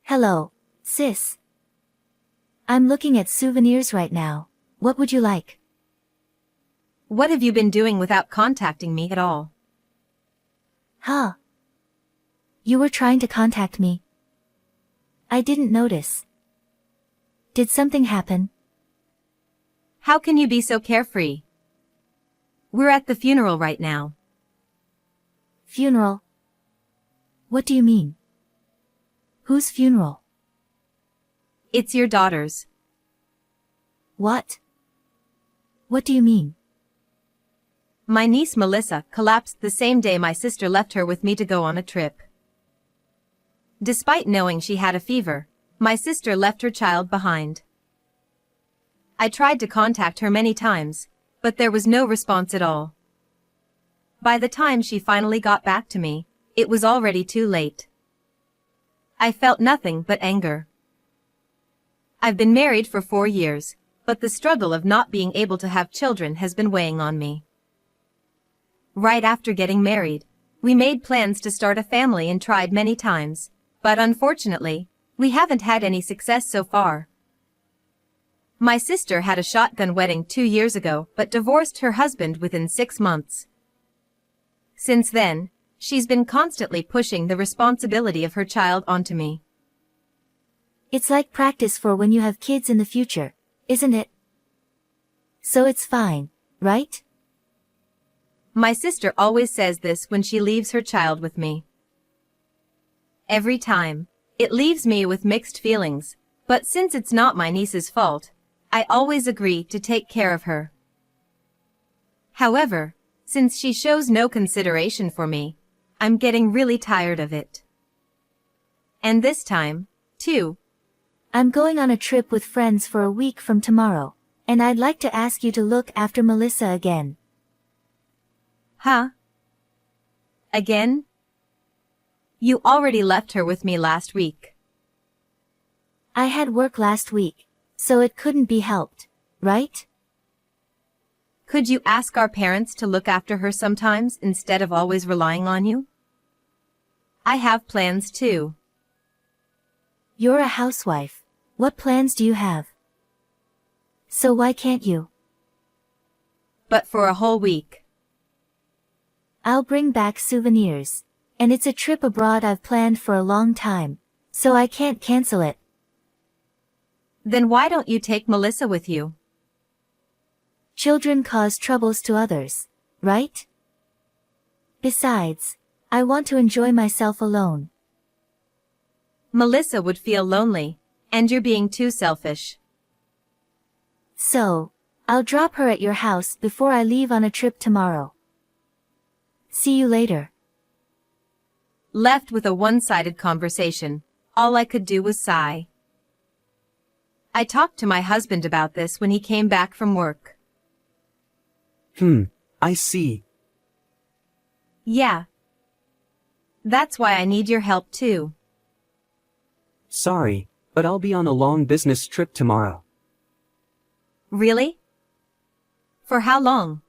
Hello, sis. I'm looking at souvenirs right now. What would you like? What have you been doing without contacting me at all? Huh? You were trying to contact me. I didn't notice. Did something happen? How can you be so carefree? We're at the funeral right now. Funeral? What do you mean? Whose funeral? It's your daughter's. What? What do you mean? My niece Melissa collapsed the same day my sister left her with me to go on a trip. Despite knowing she had a fever, my sister left her child behind. I tried to contact her many times, but there was no response at all. By the time she finally got back to me, it was already too late. I felt nothing but anger. I've been married for 4 years, but the struggle of not being able to have children has been weighing on me. Right after getting married, we made plans to start a family and tried many times, but unfortunately, we haven't had any success so far. My sister had a shotgun wedding 2 years ago but divorced her husband within 6 months. Since then, she's been constantly pushing the responsibility of her child onto me. It's like practice for when you have kids in the future, isn't it? So it's fine, right? My sister always says this when she leaves her child with me. Every time, it leaves me with mixed feelings, but since it's not my niece's fault, I always agree to take care of her. However, since she shows no consideration for me, I'm getting really tired of it. And this time, too. I'm going on a trip with friends for a week from tomorrow, and I'd like to ask you to look after Melissa again. Huh? Again? You already left her with me last week. I had work last week, so it couldn't be helped, right? Could you ask our parents to look after her sometimes instead of always relying on you? I have plans too. You're a housewife. What plans do you have? So why can't you? But for a whole week. I'll bring back souvenirs. And it's a trip abroad I've planned for a long time, so I can't cancel it. Then why don't you take Melissa with you? Children cause troubles to others, right? Besides, I want to enjoy myself alone. Melissa would feel lonely, and you're being too selfish. So, I'll drop her at your house before I leave on a trip tomorrow. See you later. Left with a one-sided conversation, all I could do was sigh. I talked to my husband about this when he came back from work. I see. Yeah. That's why I need your help too. Sorry, but I'll be on a long business trip tomorrow. Really? For how long?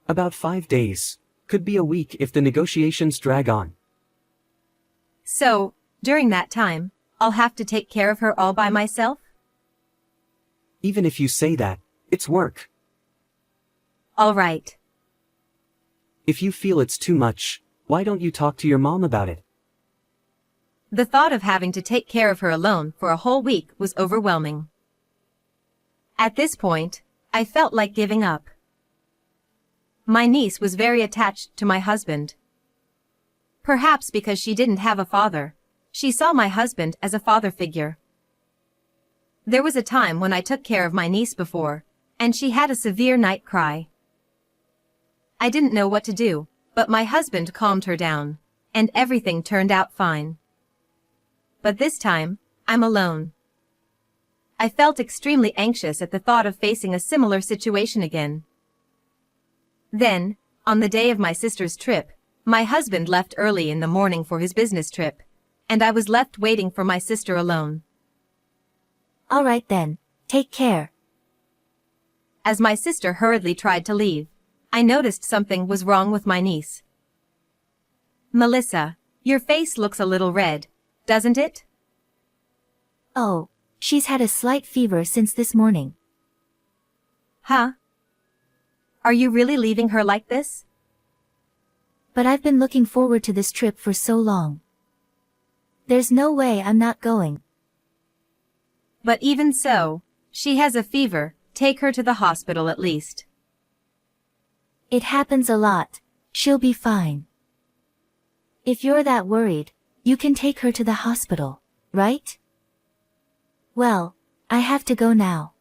About 5 days. Could be a week if the negotiations drag on. So, during that time, I'll have to take care of her all by myself? Even if you say that, it's work. All right. If you feel it's too much, why don't you talk to your mom about it? The thought of having to take care of her alone for a whole week was overwhelming. At this point, I felt like giving up. My niece was very attached to my husband. Perhaps because she didn't have a father, she saw my husband as a father figure. There was a time when I took care of my niece before, and she had a severe night cry. I didn't know what to do, but my husband calmed her down, and everything turned out fine. But this time, I'm alone. I felt extremely anxious at the thought of facing a similar situation again. Then, on the day of my sister's trip, my husband left early in the morning for his business trip, and I was left waiting for my sister alone. All right then, take care. As my sister hurriedly tried to leave, I noticed something was wrong with my niece. Melissa, your face looks a little red, doesn't it? Oh, she's had a slight fever since this morning. Huh? Are you really leaving her like this? But I've been looking forward to this trip for so long. There's no way I'm not going. But even so, she has a fever, take her to the hospital at least. It happens a lot. She'll be fine. If you're that worried, you can take her to the hospital, right? Well, I have to go now.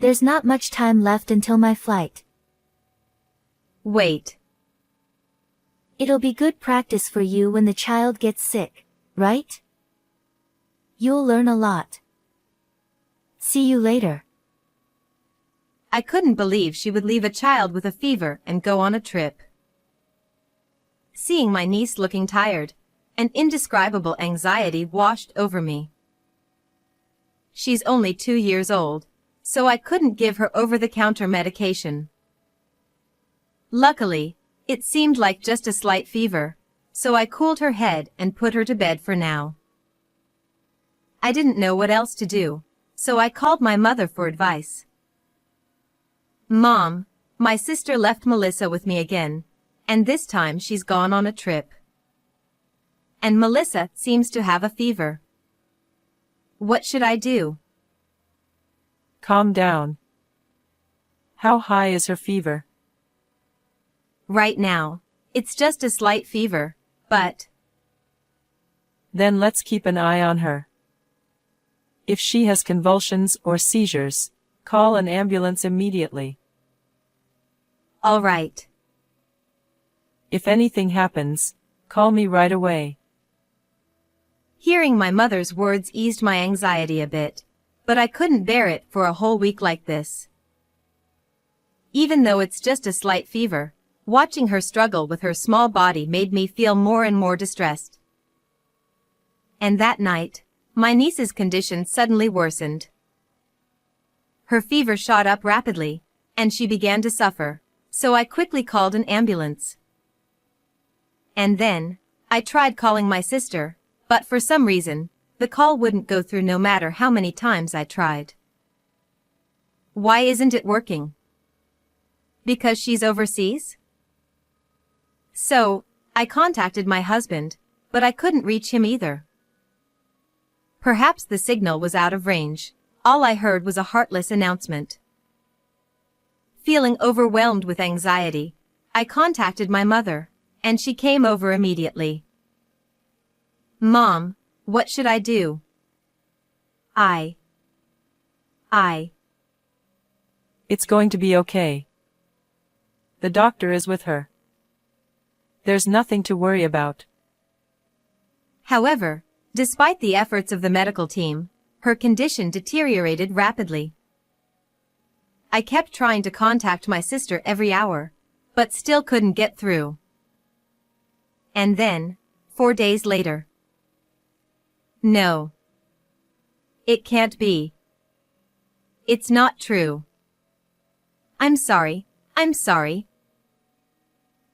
There's not much time left until my flight. Wait. It'll be good practice for you when the child gets sick, right? You'll learn a lot. See you later. I couldn't believe she would leave a child with a fever and go on a trip. Seeing my niece looking tired, an indescribable anxiety washed over me. She's only 2 years old, so I couldn't give her over-the-counter medication. Luckily, it seemed like just a slight fever, so I cooled her head and put her to bed for now. I didn't know what else to do, so I called my mother for advice. Mom, my sister left Melissa with me again, and this time she's gone on a trip. And Melissa seems to have a fever. What should I do? Calm down. How high is her fever? Right now, it's just a slight fever, but... Then let's keep an eye on her. If she has convulsions or seizures, call an ambulance immediately. All right. If anything happens, call me right away. Hearing my mother's words eased my anxiety a bit, but I couldn't bear it for a whole week like this. Even though it's just a slight fever, watching her struggle with her small body made me feel more and more distressed. And that night, my niece's condition suddenly worsened. Her fever shot up rapidly, and she began to suffer, so I quickly called an ambulance. And then, I tried calling my sister, but for some reason, the call wouldn't go through no matter how many times I tried. Why isn't it working? Because she's overseas? So, I contacted my husband, but I couldn't reach him either. Perhaps the signal was out of range. All I heard was a heartless announcement. Feeling overwhelmed with anxiety, I contacted my mother, and she came over immediately. Mom, what should I do? It's going to be okay. The doctor is with her. There's nothing to worry about. However, despite the efforts of the medical team, her condition deteriorated rapidly. I kept trying to contact my sister every hour, but still couldn't get through. And then, 4 days later. No. It can't be. It's not true. I'm sorry.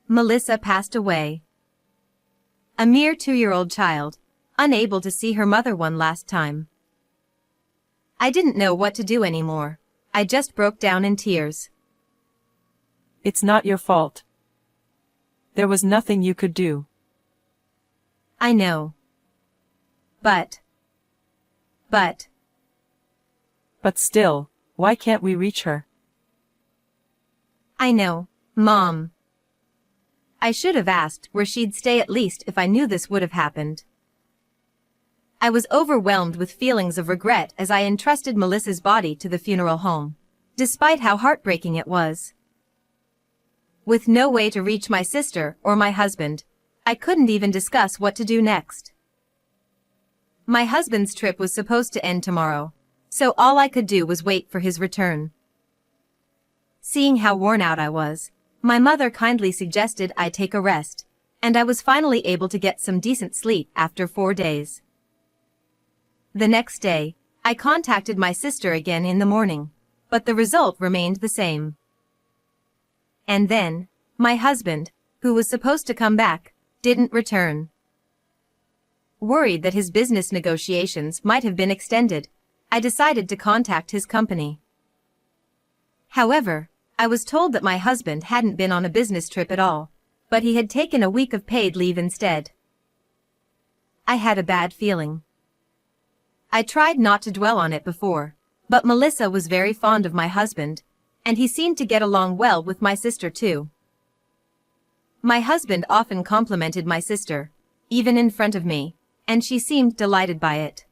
Melissa passed away. A mere 2-year-old child, unable to see her mother one last time. I didn't know what to do anymore. I just broke down in tears. It's not your fault. There was nothing you could do. I know. But still, why can't we reach her? I know, Mom. I should have asked where she'd stay at least if I knew this would have happened. I was overwhelmed with feelings of regret as I entrusted Melissa's body to the funeral home, despite how heartbreaking it was. With no way to reach my sister or my husband, I couldn't even discuss what to do next. My husband's trip was supposed to end tomorrow, so all I could do was wait for his return. Seeing how worn out I was, my mother kindly suggested I take a rest, and I was finally able to get some decent sleep after 4 days. The next day, I contacted my sister again in the morning, but the result remained the same. And then, my husband, who was supposed to come back, didn't return. worried that his business negotiations might have been extended, I decided to contact his company. However, I was told that my husband hadn't been on a business trip at all, but he had taken a week of paid leave instead. I had a bad feeling. I tried not to dwell on it before, but Melissa was very fond of my husband, and he seemed to get along well with my sister too. My husband often complimented my sister, even in front of me, and she seemed delighted by it.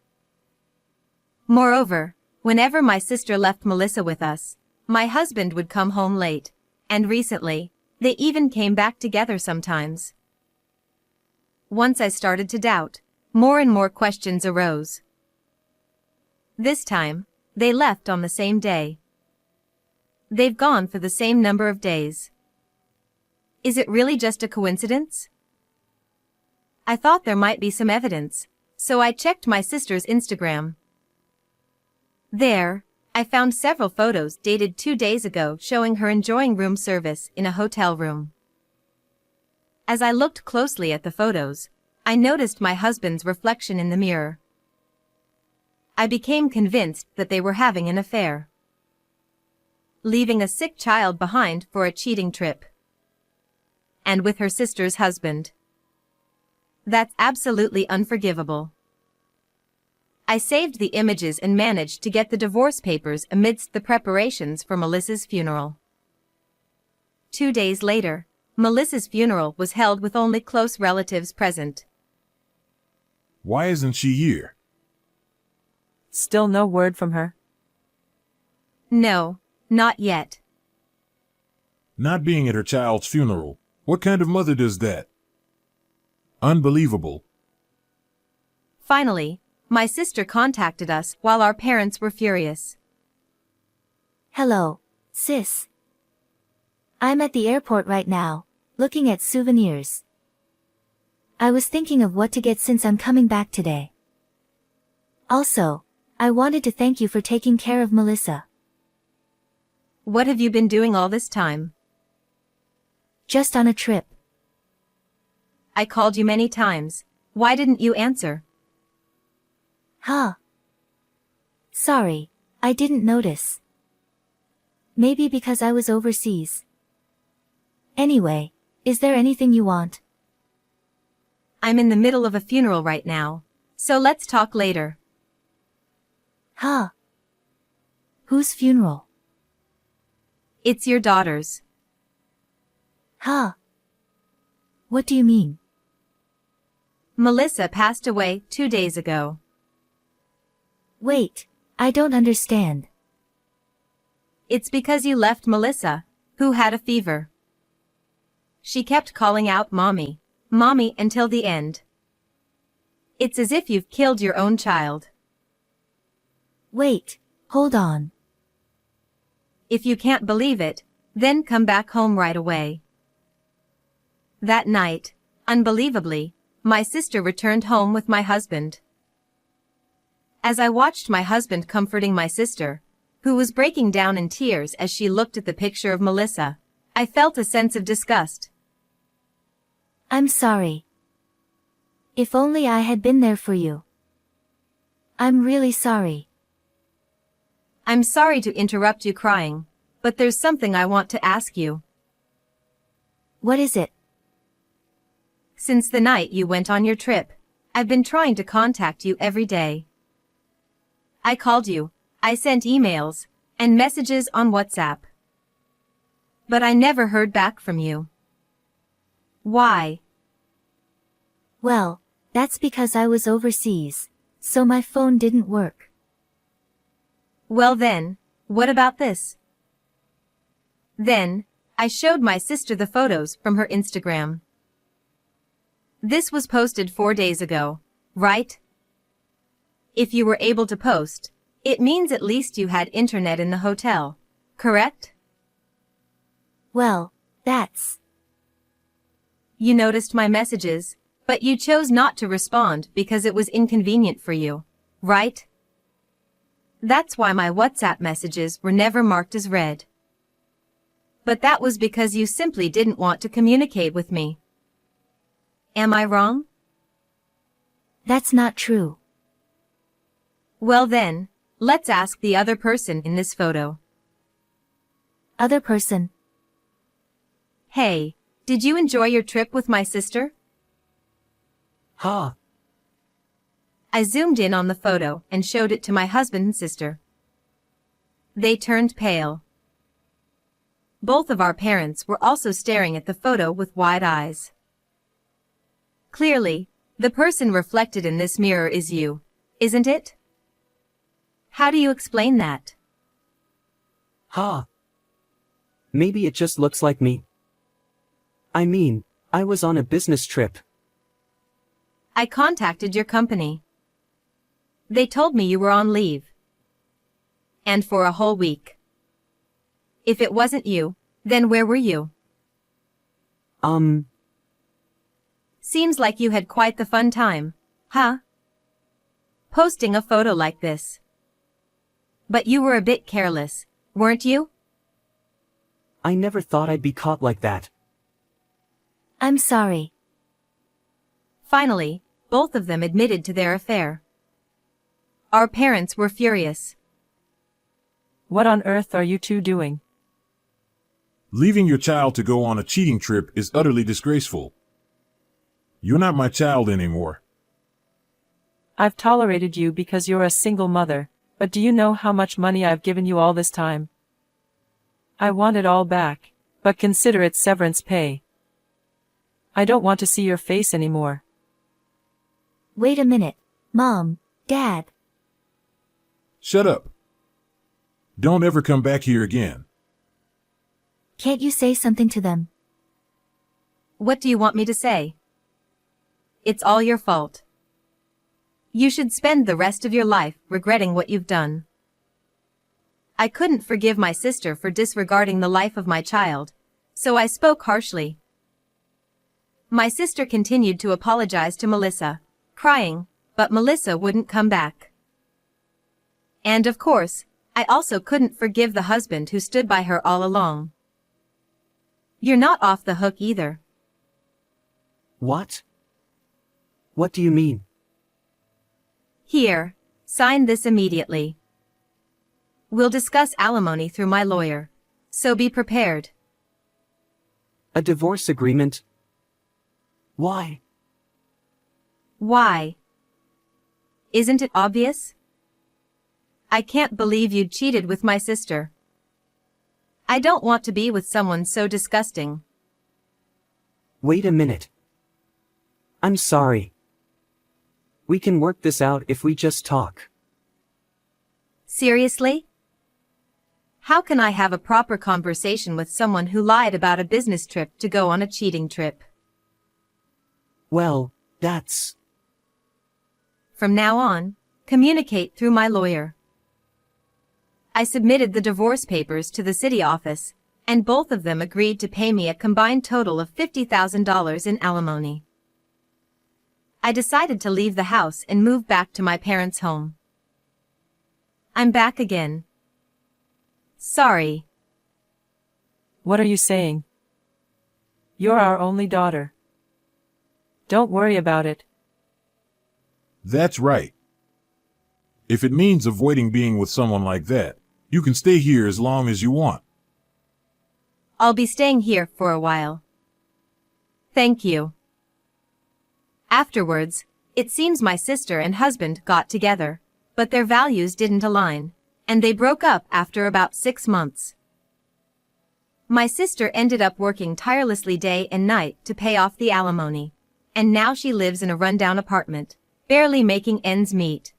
Moreover, whenever my sister left Melissa with us, my husband would come home late, and recently, they even came back together sometimes. Once I started to doubt, more and more questions arose. This time, they left on the same day. They've gone for the same number of days. Is it really just a coincidence? I thought there might be some evidence, so I checked my sister's Instagram. There, I found several photos dated 2 days ago showing her enjoying room service in a hotel room. As I looked closely at the photos, I noticed my husband's reflection in the mirror. I became convinced that they were having an affair. Leaving a sick child behind for a cheating trip. And with her sister's husband. That's absolutely unforgivable. I saved the images and managed to get the divorce papers amidst the preparations for Melissa's funeral. 2 days later, Melissa's funeral was held with only close relatives present. Why isn't she here? Still no word from her? No, not yet. Not being at her child's funeral. What kind of mother does that? Unbelievable. Finally, my sister contacted us while our parents were furious. Hello, sis. I'm at the airport right now, looking at souvenirs. I was thinking of what to get since I'm coming back today. Also, I wanted to thank you for taking care of Melissa. What have you been doing all this time? Just on a trip. I called you many times. Why didn't you answer? Huh. Sorry, I didn't notice. Maybe because I was overseas. Anyway, is there anything you want? I'm in the middle of a funeral right now, so let's talk later. Huh. Whose funeral? It's your daughter's. Huh. What do you mean? Melissa passed away 2 days ago. Wait, I don't understand. It's because you left Melissa, who had a fever. She kept calling out mommy, mommy until the end. It's as if you've killed your own child. Wait, hold on. If you can't believe it, then come back home right away. That night, unbelievably, my sister returned home with my husband. As I watched my husband comforting my sister, who was breaking down in tears as she looked at the picture of Melissa, I felt a sense of disgust. I'm sorry. If only I had been there for you. I'm really sorry. I'm sorry to interrupt you crying, but there's something I want to ask you. What is it? Since the night you went on your trip, I've been trying to contact you every day. I called you, I sent emails, and messages on WhatsApp. But I never heard back from you. Why? Well, that's because I was overseas, so my phone didn't work. Well then, what about this? Then, I showed my sister the photos from her Instagram. This was posted 4 days ago, right? If you were able to post, it means at least you had internet in the hotel, correct? Well, that's... You noticed my messages, but you chose not to respond because it was inconvenient for you, right? That's why my WhatsApp messages were never marked as read. But that was because you simply didn't want to communicate with me. Am I wrong? That's not true. Well then, let's ask the other person in this photo. Other person. Hey, did you enjoy your trip with my sister? Ha! I zoomed in on the photo and showed it to my husband and sister. They turned pale. Both of our parents were also staring at the photo with wide eyes. Clearly, the person reflected in this mirror is you, isn't it? How do you explain that? Ha! Maybe it just looks like me. I mean, I was on a business trip. I contacted your company. They told me you were on leave. And for a whole week. If it wasn't you, then where were you? Seems like you had quite the fun time, huh? Posting a photo like this. But you were a bit careless, weren't you? I never thought I'd be caught like that. I'm sorry. Finally, both of them admitted to their affair. Our parents were furious. What on earth are you two doing? Leaving your child to go on a cheating trip is utterly disgraceful. You're not my child anymore. I've tolerated you because you're a single mother, but do you know how much money I've given you all this time? I want it all back, but consider it severance pay. I don't want to see your face anymore. Wait a minute. Mom, Dad. Shut up. Don't ever come back here again. Can't you say something to them? What do you want me to say? It's all your fault. You should spend the rest of your life regretting what you've done. I couldn't forgive my sister for disregarding the life of my child, so I spoke harshly. My sister continued to apologize to Melissa, crying, but Melissa wouldn't come back. And of course, I also couldn't forgive the husband who stood by her all along. You're not off the hook either. What? What do you mean? Here, sign this immediately. We'll discuss alimony through my lawyer, so be prepared. A divorce agreement? Why? Why? Isn't it obvious? I can't believe you cheated with my sister. I don't want to be with someone so disgusting. Wait a minute. I'm sorry. We can work this out if we just talk. Seriously? How can I have a proper conversation with someone who lied about a business trip to go on a cheating trip? Well, that's... From now on, communicate through my lawyer. I submitted the divorce papers to the city office, and both of them agreed to pay me a combined total of $50,000 in alimony. I decided to leave the house and move back to my parents' home. I'm back again. Sorry. What are you saying? You're our only daughter. Don't worry about it. That's right. If it means avoiding being with someone like that, you can stay here as long as you want. I'll be staying here for a while. Thank you. Afterwards, it seems my sister and husband got together, but their values didn't align, and they broke up after about 6 months. My sister ended up working tirelessly day and night to pay off the alimony, and now she lives in a rundown apartment, barely making ends meet.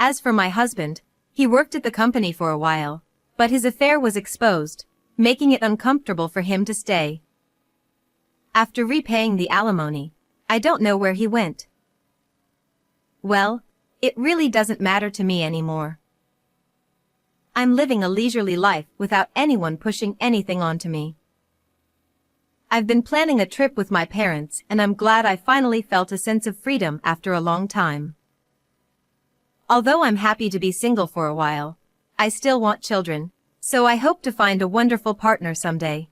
As for my husband, he worked at the company for a while, but his affair was exposed, making it uncomfortable for him to stay. After repaying the alimony, I don't know where he went. Well, it really doesn't matter to me anymore. I'm living a leisurely life without anyone pushing anything onto me. I've been planning a trip with my parents, and I'm glad I finally felt a sense of freedom after a long time. Although I'm happy to be single for a while, I still want children, so I hope to find a wonderful partner someday.